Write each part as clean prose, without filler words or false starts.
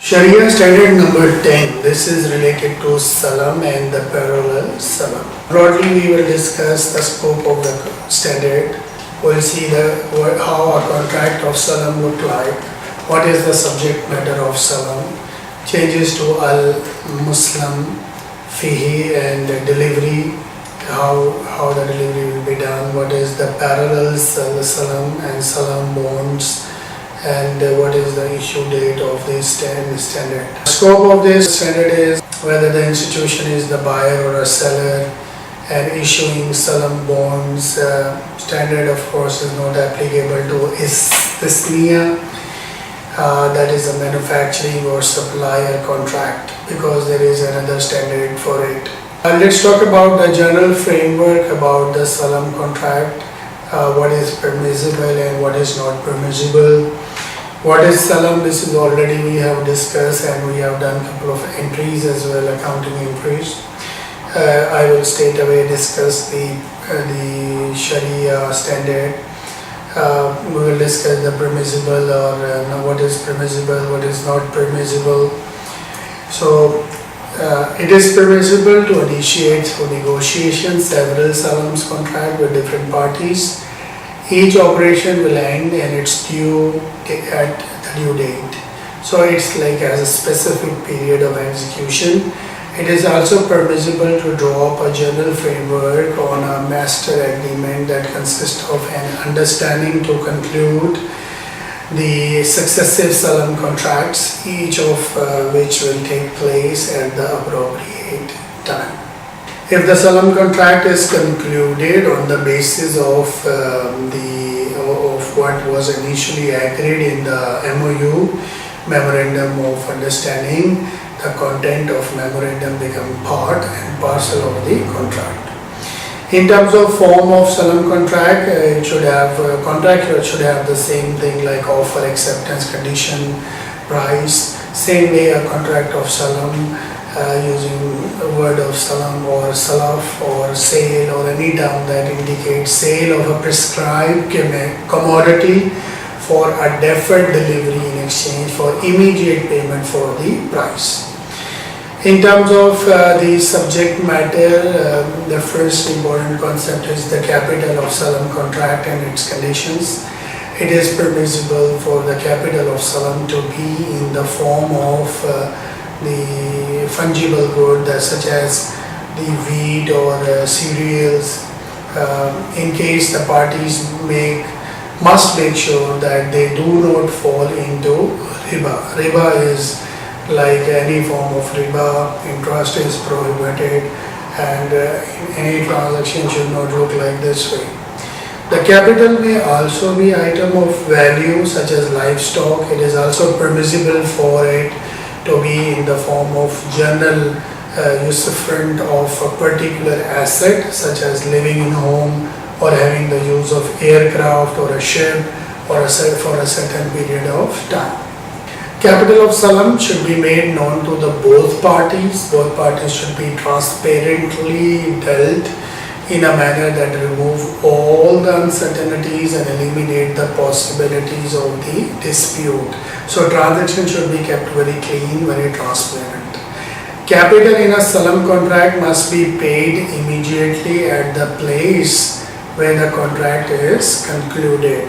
Shari'a standard number 10. This is related to Salam and the parallel Salam. Broadly, we will discuss the scope of the standard. We'll see how a contract of Salam look like. What is the subject matter of Salam? Changes to Al-Muslim, Fihi and delivery. How the delivery will be done. What is the parallels, the Salam and Salam bonds. And what is the issue date of this standard. The scope of this standard is whether the institution is the buyer or a seller and issuing Salam bonds. Standard of course is not applicable to Islamia, that is a manufacturing or supplier contract, because there is another standard for it. Let's talk about the general framework about the Salam contract. What is permissible and what is not permissible. What is Salam? This is already we have discussed and we have done a couple of entries as well, accounting entries. I will straight away discuss the Shari'a standard. We will discuss the permissible or what is permissible, what is not permissible. So it is permissible to initiate through negotiation several Salams contract with different parties. Each operation will end and it's due at the due date. So it's like as a specific period of execution. It is also permissible to draw up a general framework on a master agreement that consists of an understanding to conclude the successive Salam contracts, each of which will take place at the appropriate time. If the Salam contract is concluded on the basis of what was initially agreed in the MOU, Memorandum of Understanding, the content of memorandum become part and parcel of the contract. In terms of form of Salam contract, it should have should have the same thing like offer, acceptance, condition, price. Same way a contract of Salam using a word of Salam or Salaf or sale or any term that indicates sale of a prescribed commodity for a deferred delivery in exchange for immediate payment for the price. In terms of the subject matter, the first important concept is the capital of Salam contract and its conditions. It is permissible for the capital of Salam to be in the form of the fungible good such as the wheat or cereals, in case the parties must make sure that they do not fall into riba. Riba is like any form of riba. Interest is prohibited and any transaction should not look like this way. The capital may also be item of value such as livestock. It is also permissible for it to be in the form of general usufruct of a particular asset such as living in home or having the use of aircraft or a ship or for a certain period of time. Capital of Salam should be made known to the both parties. Both parties should be transparently dealt in a manner that remove all the uncertainties and eliminate the possibilities of the dispute. So transaction should be kept very clean, very transparent. Capital in a Salam contract must be paid immediately at the place where the contract is concluded.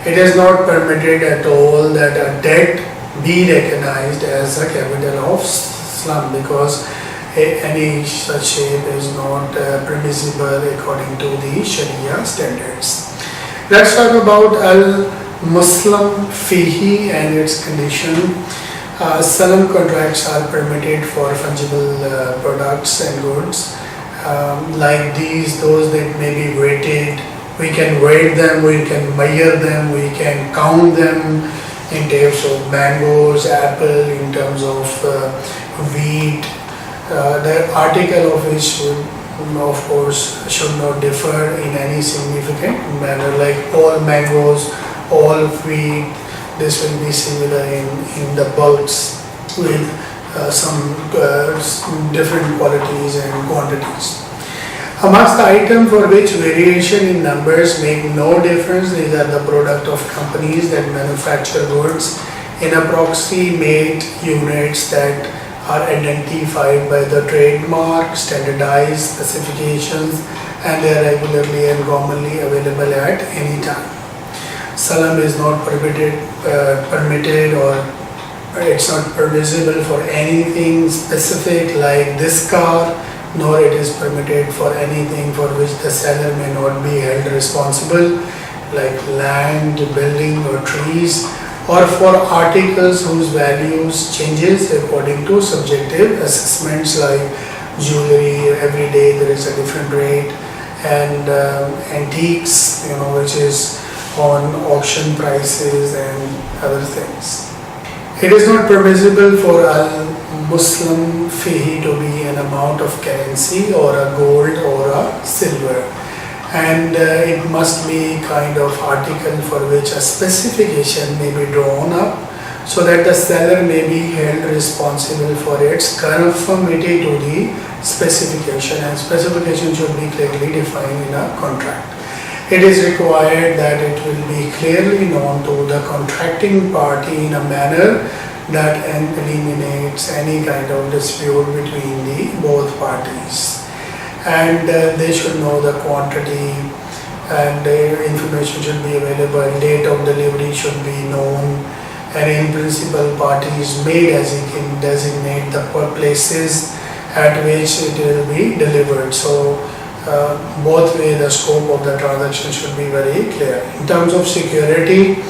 It is not permitted at all that a debt be recognized as a capital of Salam, because any such shape is not permissible according to the Sharia standards. Let's talk about Al-Muslim Fihi and its condition. Salam contracts are permitted for fungible products and goods. Like those that may be weighted. We can weight them, we can measure them, we can count them in terms of mangoes, apple, in terms of wheat. The article of which of course should not differ in any significant manner, like all mangoes, all wheat, this will be similar in the bulks with some different qualities and quantities. Amongst the items for which variation in numbers make no difference, these are the product of companies that manufacture goods in approximate units that are identified by the trademark, standardized specifications, and they are regularly and commonly available at any time. Salam is not permitted or it's not permissible for anything specific like this car, nor it is permitted for anything for which the seller may not be held responsible, like land, building or trees, or for articles whose values changes according to subjective assessments like jewelry. Every day there is a different rate, and antiques, which is on auction prices and other things. It is not permissible for a Muslim fee to be an amount of currency or a gold or a silver, and it must be kind of article for which a specification may be drawn up so that the seller may be held responsible for its conformity to the specification, and specification should be clearly defined in a contract. It is required that it will be clearly known to the contracting party in a manner that eliminates any kind of dispute between the both parties. And they should know the quantity, and the information should be available, date of delivery should be known, and in principle parties may designate the places at which it will be delivered. So both way the scope of the transaction should be very clear. In terms of security,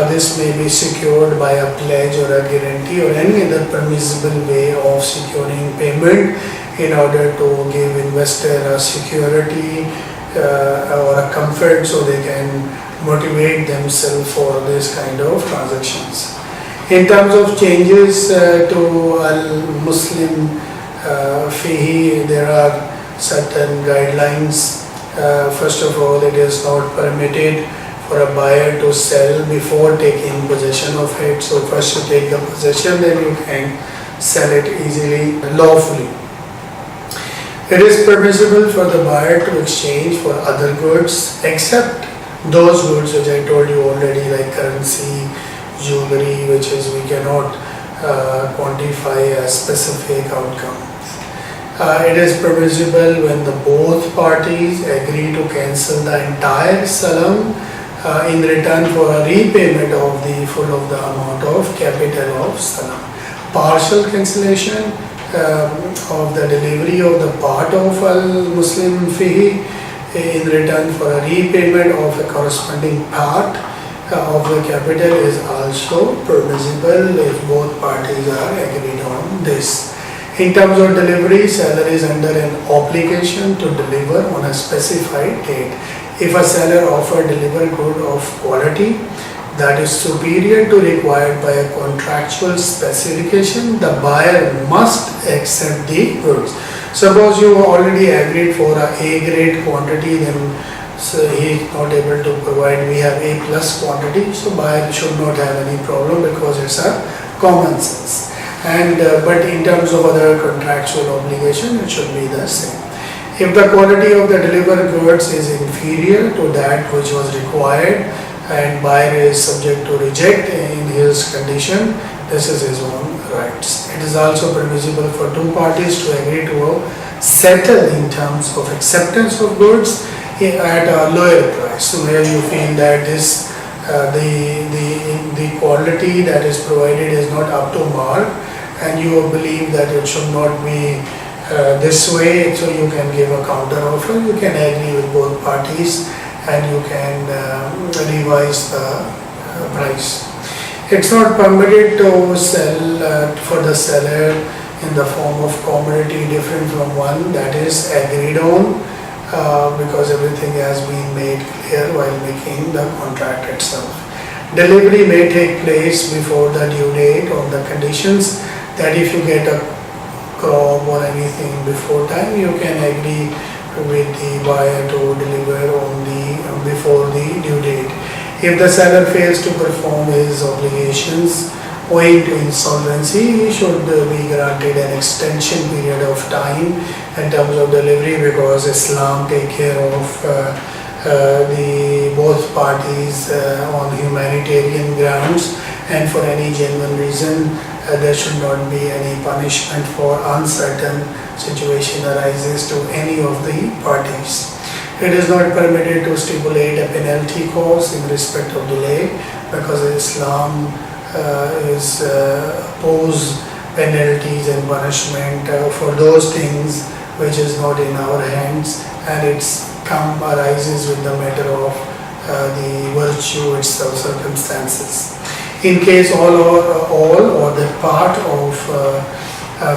this may be secured by a pledge or a guarantee or any other permissible way of securing payment in order to give investor a security or a comfort so they can motivate themselves for this kind of transactions. In terms of changes to al-Muslim fee, there are certain guidelines. First of all, it is not permitted for a buyer to sell before taking possession of it. So first you take the possession, then you can sell it easily, lawfully. It is permissible for the buyer to exchange for other goods except those goods which I told you already, like currency, jewelry, which is we cannot quantify a specific outcome. It is permissible when the both parties agree to cancel the entire salam in return for a repayment of the full of the amount of capital of salam. Partial cancellation of the delivery of the part of al-Muslim fee in return for a repayment of a corresponding part of the capital is also permissible if both parties are agreed on this. In terms of delivery, seller is under an obligation to deliver on a specified date. If a seller offers deliver good of quality that is superior to required by a contractual specification, the buyer must accept the goods. Suppose you already agreed for a A-grade quantity, then he is not able to provide, we have A plus quantity, so buyer should not have any problem because it's a common sense. And but in terms of other contractual obligation, it should be the same. If the quality of the delivered goods is inferior to that which was required and buyer is subject to reject in his condition, this is his own rights. It is also permissible for two parties to agree to settle in terms of acceptance of goods at a lower price. So where you feel that this the quality that is provided is not up to mark, and you believe that it should not be this way, so you can give a counter offer. You can agree with both parties and you can revise the price. It's not permitted to sell for the seller in the form of commodity different from one that is agreed on because everything has been made clear while making the contract itself. Delivery may take place before the due date on the conditions that if you get a crop or anything before time, you can agree with the buyer to deliver on before the due date. If the seller fails to perform his obligations owing to insolvency, he should be granted an extension period of time in terms of delivery, because Islam take care of the both parties on humanitarian grounds, and for any genuine reason, there should not be any punishment for uncertain situation arises to any of the parties. It is not permitted to stipulate a penalty clause in respect of delay, because Islam is oppose penalties and punishment for those things which is not in our hands, and it's arises with the matter of the virtue itself, circumstances. In case all or the part of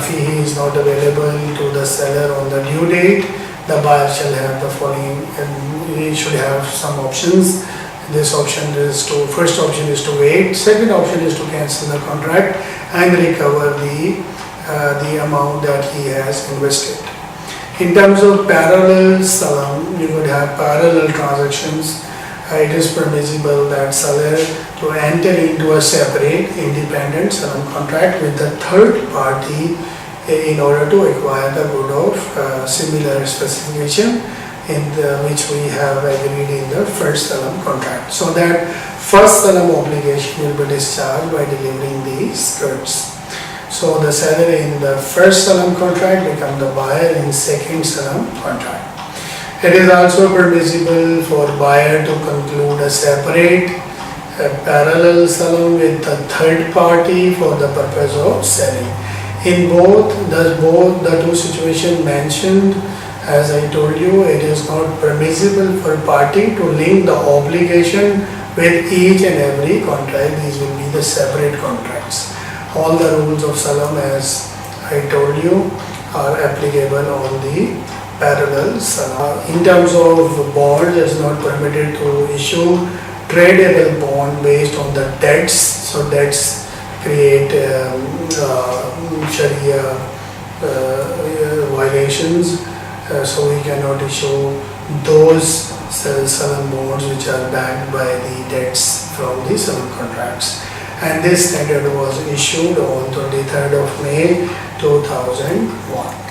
fee is not available to the seller on the due date, the buyer shall have the following, and he should have some options. This option is first option is to wait, second option is to cancel the contract and recover the amount that he has invested. In terms of parallel salam, you would have parallel transactions. It is permissible that seller to enter into a separate independent salam contract with the third party in order to acquire the good of similar specification in which we have agreed in the first salam contract. So that first salam obligation will be discharged by delivering these goods. So the seller in the first salam contract become the buyer in second salam contract. It is also permissible for buyer to conclude a separate parallel salam with the third party for the purpose of selling. In both the two situations mentioned, as I told you, it is not permissible for party to link the obligation with each and every contract. These will be the separate contracts. All the rules of salam, as I told you, are applicable on the parallel salam. In terms of bond, it is not permitted to issue tradable bond based on the debts. So debts create Shari'a violations. So we cannot issue those salam bonds which are backed by the debts from the salam contracts. And this standard was issued on 23rd of May 2001.